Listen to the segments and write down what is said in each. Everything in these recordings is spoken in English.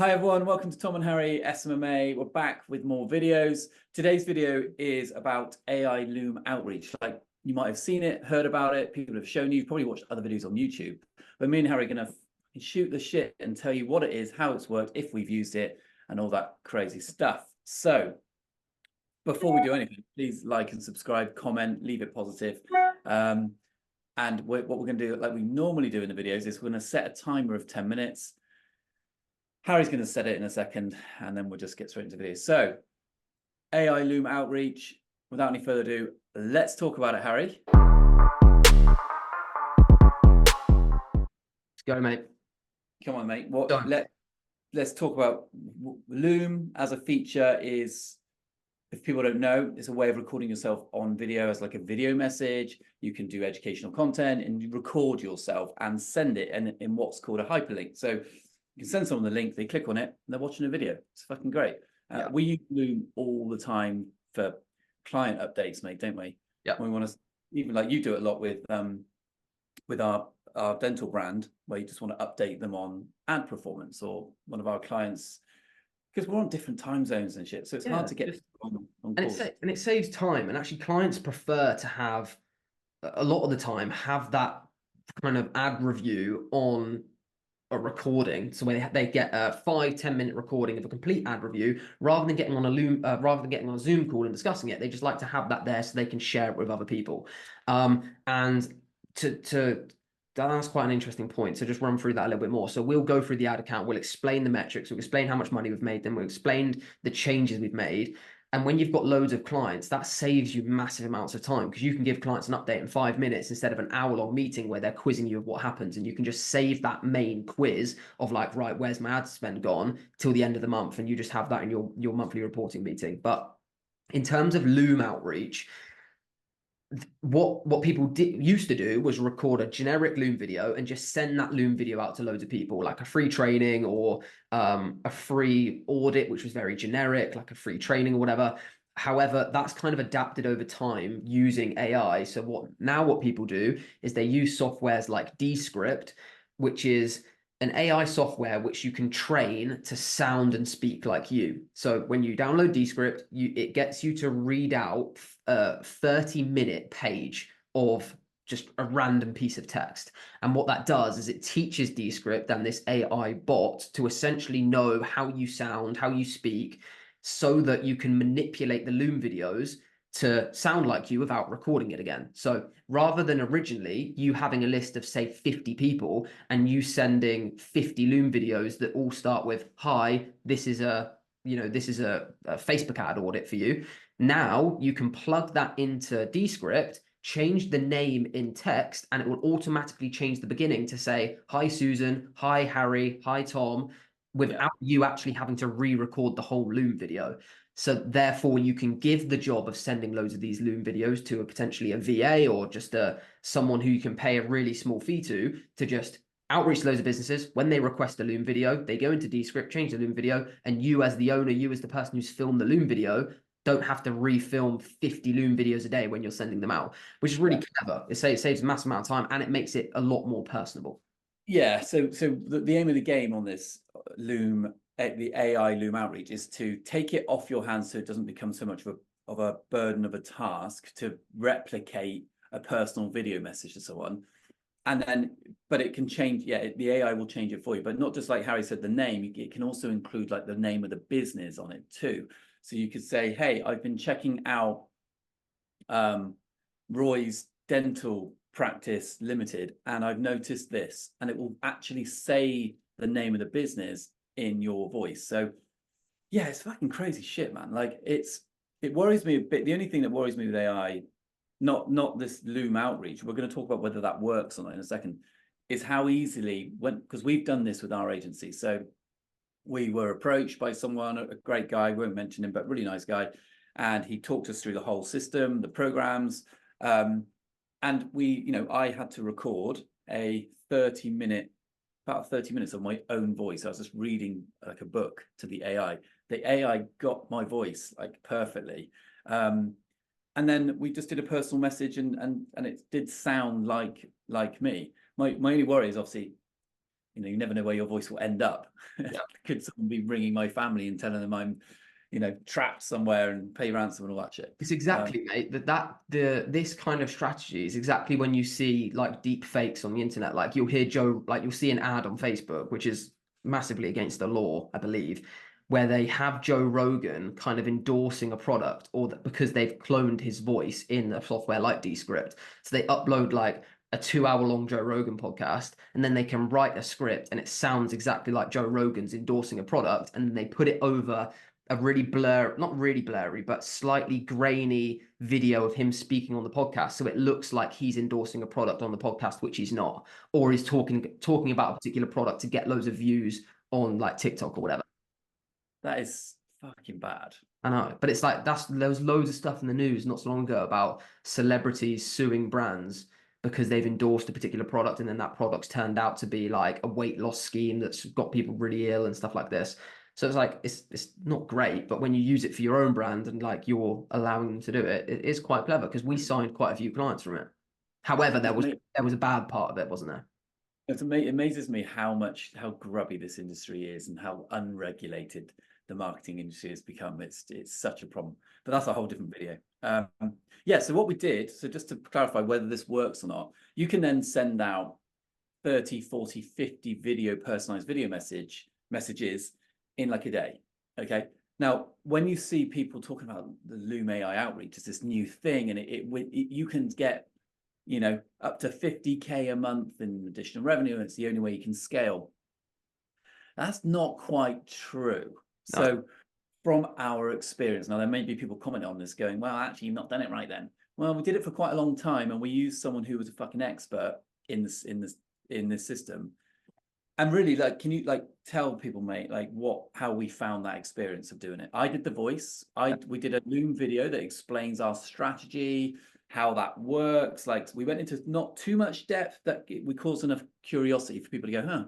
Hi everyone, welcome to Tom and Harry SMMA. We're back with more videos. Today's video is about AI Loom Outreach. Like, you might have seen it, heard about it, people have shown you, you've probably watched other videos on YouTube. But me and Harry are going to shoot the shit and tell you what it is, how it's worked, if we've used it, and all that crazy stuff. So before we do anything, please like and subscribe, comment, leave it positive. And what we're going to do, like we normally do in the videos, is we're going to set a timer of 10 minutes. Harry's going to set it in a second, and then we'll just get straight into the video. So, AI Loom Outreach. Without any further ado, let's talk about it, Harry. Let's go, mate. Come on, mate. Let's talk about Loom as a feature. Is, if people don't know, it's a way of recording yourself on video as like a video message. You can do educational content and you record yourself and send it in what's called a hyperlink. So you can send someone the link, they click on it, and they're watching a video. It's fucking great. Yeah. We use Loom all the time for client updates, mate, don't we? Yeah. We want to, even like you do it a lot with our dental brand, where you just want to update them on ad performance, or one of our clients, because we're on different time zones and shit, so it's hard to get on calls. And it saves time. And actually, clients prefer to have, a lot of the time, have that kind of ad review on a recording, so when they get a 5-10 minute recording of a complete ad review, rather than getting on a Zoom call and discussing it. They just like to have that there so they can share it with other people. And that's quite an interesting point. So just run through that a little bit more. So we'll go through the ad account, we'll explain the metrics, we'll explain how much money we've made, then we'll explain the changes we've made. And when you've got loads of clients, that saves you massive amounts of time, because you can give clients an update in 5 minutes instead of an hour-long meeting where they're quizzing you of what happens. And you can just save that main quiz of like, right, where's my ad spend gone, till the end of the month. And you just have that in your monthly reporting meeting. But in terms of Loom Outreach, what people used to do was record a generic Loom video and just send that Loom video out to loads of people, like a free training or a free audit, which was very generic, like a free training or whatever. However, that's kind of adapted over time using AI. So what people do is they use softwares like Descript, which is an AI software which you can train to sound and speak like you. So when you download Descript, it gets you to read out a 30-minute page of just a random piece of text. And what that does is it teaches Descript and this AI bot to essentially know how you sound, how you speak, so that you can manipulate the Loom videos to sound like you without recording it again. So rather than originally you having a list of, say, 50 people and you sending 50 Loom videos that all start with, "Hi, this is a Facebook ad audit for you." Now you can plug that into Descript, change the name in text, and it will automatically change the beginning to say, "Hi, Susan. Hi, Harry. Hi, Tom," without you actually having to re-record the whole Loom video. So therefore, you can give the job of sending loads of these Loom videos to potentially a VA or just someone who you can pay a really small fee to just outreach loads of businesses. When they request a Loom video, they go into Descript, change the Loom video, and you as the owner, you as the person who's filmed the Loom video, don't have to refilm 50 Loom videos a day when you're sending them out, which is really clever. It saves a massive amount of time, and it makes it a lot more personable. Yeah, so the aim of the game on this Loom, the AI Loom Outreach, is to take it off your hands so it doesn't become so much of a burden of a task to replicate a personal video message to someone. And then, but it can change, the AI will change it for you, but not just like Harry said, the name, it can also include like the name of the business on it too. So you could say, "Hey, I've been checking out Roy's Dental Practice Limited, and I've noticed this," and it will actually say the name of the business in your voice. So yeah, it's fucking crazy shit, man. Like it worries me a bit. The only thing that worries me with AI, not this Loom Outreach, we're going to talk about whether that works or not in a second, is how easily, because we've done this with our agency. So we were approached by someone, a great guy, won't mention him, but really nice guy, and he talked us through the whole system, the programs, and I had to record about 30 minutes of my own voice. I was just reading like a book to the AI. The AI got my voice like perfectly. And then we just did a personal message, and it did sound like me. My only worry is obviously you know, you never know where your voice will end up. Yeah. Could someone be ringing my family and telling them I'm, you know, trapped somewhere and pay ransom and all that shit? It's exactly, mate, this kind of strategy is exactly when you see like deep fakes on the internet. Like you'll hear you'll see an ad on Facebook, which is massively against the law, I believe, where they have Joe Rogan kind of endorsing a product, or that because they've cloned his voice in a software like Descript. So they upload like a 2 hour long Joe Rogan podcast, and then they can write a script and it sounds exactly like Joe Rogan's endorsing a product, and then they put it over a really not really blurry, but slightly grainy video of him speaking on the podcast. So it looks like he's endorsing a product on the podcast, which he's not, or he's talking about a particular product to get loads of views on like TikTok or whatever. That is fucking bad. I know, but it's like there was loads of stuff in the news not so long ago about celebrities suing brands because they've endorsed a particular product, and then that product's turned out to be like a weight loss scheme that's got people really ill and stuff like this. So it's like it's not great, but when you use it for your own brand and like you're allowing them to do it, it is quite clever, because we signed quite a few clients from it. However, there was a bad part of it, wasn't there? It amazes me how grubby this industry is and how unregulated the marketing industry has become. It's such a problem, but that's a whole different video. Yeah, so what we did, so just to clarify whether this works or not, you can then send out 30, 40, 50 personalized video messages in like a day. Okay. Now, when you see people talking about the Loom AI outreach as this new thing, and you can get, you know, up to 50K a month in additional revenue, and it's the only way you can scale. That's not quite true. No. So from our experience, now there may be people commenting on this going, well, actually, you've not done it right then. Well, we did it for quite a long time, and we used someone who was a fucking expert in this system. And really, like, can you like tell people, mate, like how we found that experience of doing it? I did the voice. We did a Loom video that explains our strategy, how that works. Like, we went into not too much depth that we caused enough curiosity for people to go, huh?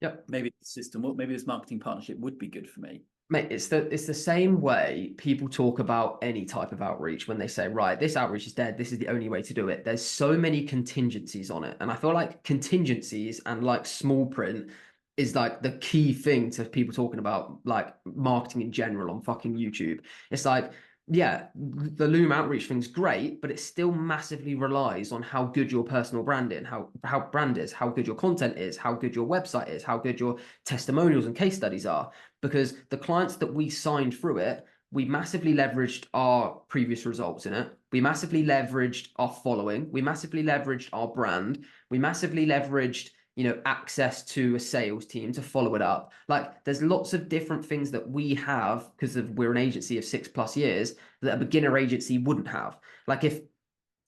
Yep. Maybe the system, maybe this marketing partnership would be good for me. Mate, it's the same way people talk about any type of outreach when they say, right, this outreach is dead, this is the only way to do it. There's so many contingencies on it. And I feel like contingencies and like small print is like the key thing to people talking about like marketing in general on fucking YouTube. It's like, yeah, the Loom Outreach thing's great, but it still massively relies on how good your personal brand is, how brand is, how good your content is, how good your website is, how good your testimonials and case studies are. Because the clients that we signed through it, we massively leveraged our previous results in it. We massively leveraged our following. We massively leveraged our brand. We massively leveraged, you know, access to a sales team to follow it up. Like, there's lots of different things that we have because we're an agency of 6+ years that a beginner agency wouldn't have. Like, if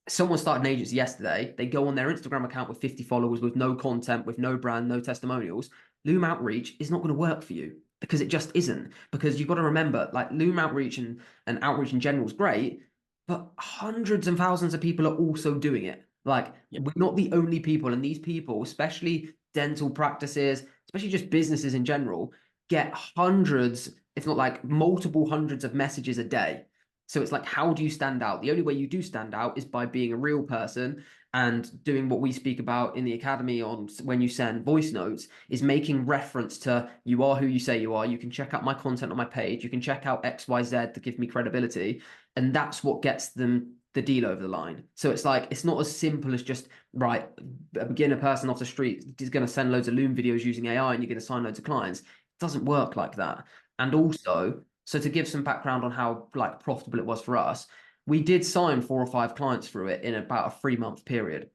someone started an agency yesterday, they go on their Instagram account with 50 followers, with no content, with no brand, no testimonials, Loom Outreach is not going to work for you, because it just isn't. Because you've got to remember, like, Loom Outreach and outreach in general is great, but hundreds and thousands of people are also doing it. Like, we're not the only people, and these people, especially dental practices, especially just businesses in general, get hundreds, if not like multiple hundreds of messages a day. So it's like, how do you stand out? The only way you do stand out is by being a real person and doing what we speak about in the academy on when you send voice notes, is making reference to you are who you say you are. You can check out my content on my page. You can check out XYZ to give me credibility. And that's what gets them the deal over the line. So it's like, it's not as simple as just, right, a beginner person off the street is going to send loads of Loom videos using AI and you're going to sign loads of clients. It doesn't work like that. And also, so to give some background on how like profitable it was for us, we did sign 4 or 5 clients through it in about a 3-month period.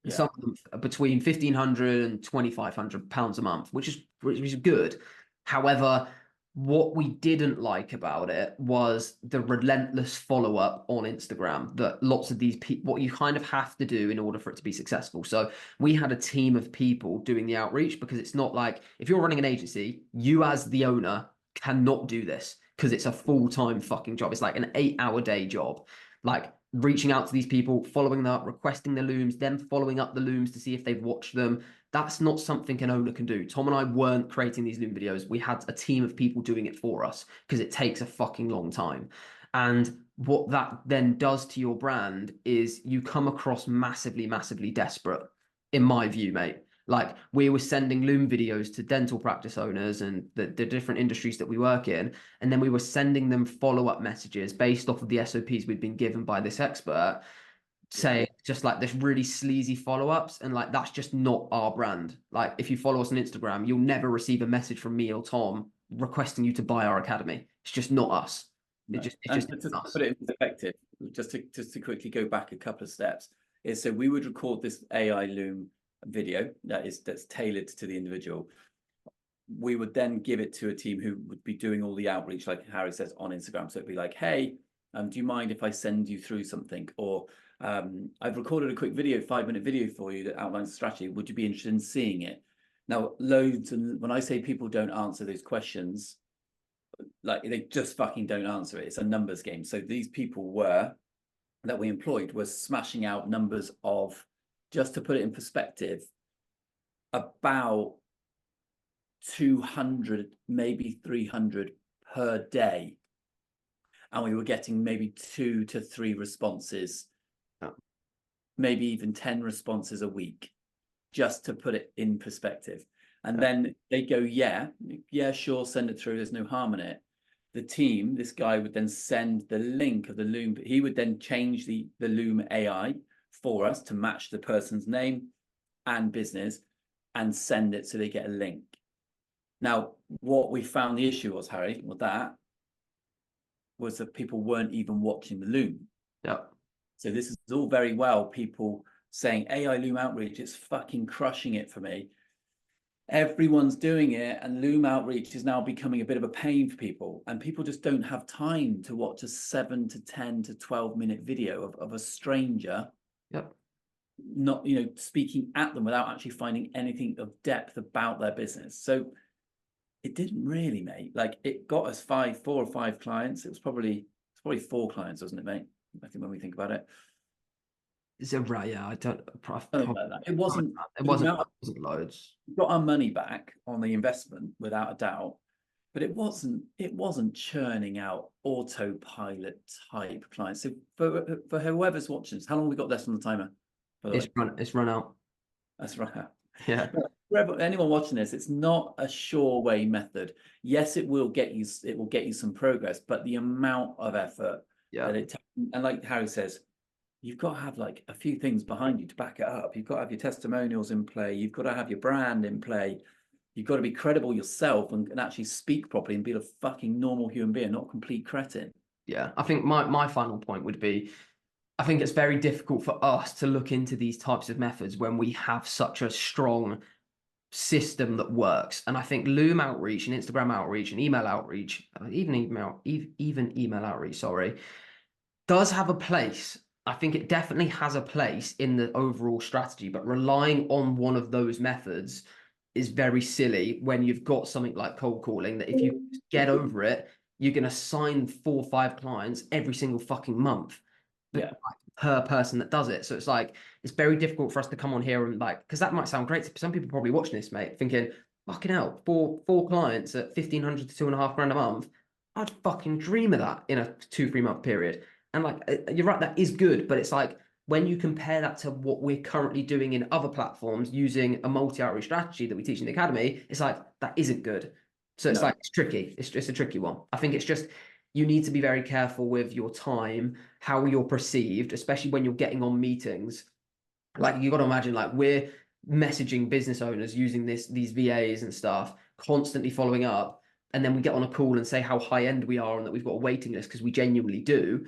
Yeah. Some of them between £1,500 and £2,500 a month, which is good. However, what we didn't like about it was the relentless follow-up on Instagram that lots of these people, what you kind of have to do in order for it to be successful. So we had a team of people doing the outreach, because it's not like, if you're running an agency, you as the owner cannot do this, because it's a full-time fucking job. It's like an 8-hour day job. Like, reaching out to these people, following them up, requesting the Looms, then following up the Looms to see if they've watched them. That's not something an owner can do. Tom and I weren't creating these Loom videos. We had a team of people doing it for us, because it takes a fucking long time. And what that then does to your brand is you come across massively, massively desperate, in my view, mate. Like we were sending Loom videos to dental practice owners and the different industries that we work in. And then we were sending them follow-up messages based off of the SOPs we'd been given by this expert, saying just like this really sleazy follow-ups. And like, that's just not our brand. Like if you follow us on Instagram, you'll never receive a message from me or Tom requesting you to buy our academy. It's just not us. No. It's And just to us. put it in perspective, just to quickly go back a couple of steps, is so we would record this AI Loom video that's tailored to the individual. We would then give it to a team who would be doing all the outreach, like Harry says, on Instagram. So it'd be like, hey, do you mind if I send you through something? Or I've recorded a quick video, 5-minute video for you that outlines the strategy. Would you be interested in seeing it? Now, loads, and when I say people don't answer those questions, like they just fucking don't answer it. It's a numbers game. So these people that we employed were smashing out numbers of, just to put it in perspective, about 200, maybe 300 per day. And we were getting maybe 2 to 3 responses, maybe even 10 responses a week, just to put it in perspective. And then they go, yeah, sure, send it through. There's no harm in it. The team, this guy would then send the link of the Loom. He would then change the Loom AI for us to match the person's name and business and send it so they get a link. Now, what we found the issue was, Harry, with that was that people weren't even watching the Loom. Yeah. So this is all very well, people saying AI Loom Outreach, it's fucking crushing it for me. Everyone's doing it, and Loom Outreach is now becoming a bit of a pain for people, and people just don't have time to watch a 7 to 10 to 12-minute video of a stranger, not speaking at them without actually finding anything of depth about their business. So it didn't really, mate. Like it got us 4 or 5 clients. It's probably 4 clients, wasn't it, mate? I think when we think about it. Is it right? Yeah, I don't. It wasn't. It wasn't loads. We got our money back on the investment without a doubt, but it wasn't churning out autopilot type clients. So for whoever's watching this, how long have we got left on the timer? It's run out. That's right. Yeah. For anyone watching this, it's not a sure way method. Yes, it will get you some progress, but the amount of effort that it takes, and like Harry says, you've got to have like a few things behind you to back it up. You've got to have your testimonials in play. You've got to have your brand in play. You've got to be credible yourself and actually speak properly and be a fucking normal human being, not a complete cretin. Yeah. I think my final point would be, I think it's very difficult for us to look into these types of methods when we have such a strong system that works. And I think Loom Outreach and Instagram Outreach and email outreach, even email outreach, sorry, does have a place. I think it definitely has a place in the overall strategy, but relying on one of those methods is very silly when you've got something like cold calling that if you get over it, you're going to sign 4 or 5 clients every single fucking month per person that does it. So it's like, it's very difficult for us to come on here and like, because that might sound great. Some people probably watching this, mate, thinking, fucking hell, four clients at 1,500 to 2.5 grand a month. I'd fucking dream of that in a 2-3 month period. And like, you're right, that is good, but it's like when you compare that to what we're currently doing in other platforms using a multi-outreach strategy that we teach in the academy, it's like, that isn't good. So it's like, it's tricky. It's just a tricky one. I think it's just, you need to be very careful with your time, how you're perceived, especially when you're getting on meetings. Like you got to imagine, like we're messaging business owners using these VAs and stuff, constantly following up. And then we get on a call and say how high end we are and that we've got a waiting list because we genuinely do.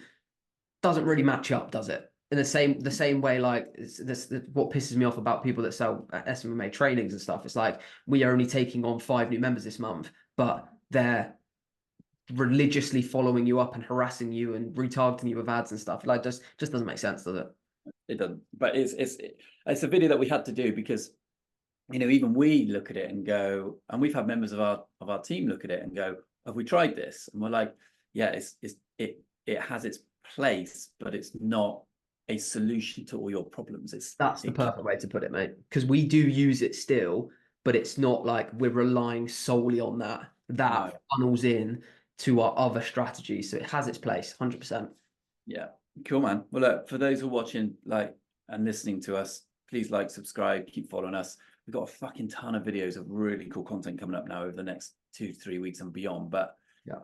Doesn't really match up, does it? In the same way, like this what pisses me off about people that sell SMMA trainings and stuff. It's like, we are only taking on 5 new members this month, but they're religiously following you up and harassing you and retargeting you with ads and stuff. Like just doesn't make sense, does it? It doesn't. But it's a video that we had to do because even we look at it and go, and we've had members of our team look at it and go, have we tried this? And we're like, yeah, it has its place, but it's not a solution to all your problems. That's the perfect way to put it, mate, because we do use it still, but it's not like we're relying solely on that funnels in to our other strategies. So it has its place, 100%. Yeah, cool, man. Well, look, for those who are watching and listening to us, please like, subscribe, keep following us. we've got a fucking ton of videos of really cool content coming up now over the next 2 to 3 weeks and beyond. But yeah,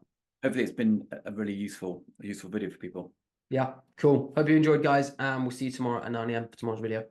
hopefully it's been a really useful video for people. Yeah, cool. Hope you enjoyed, guys. And we'll see you tomorrow at 9 a.m. for tomorrow's video.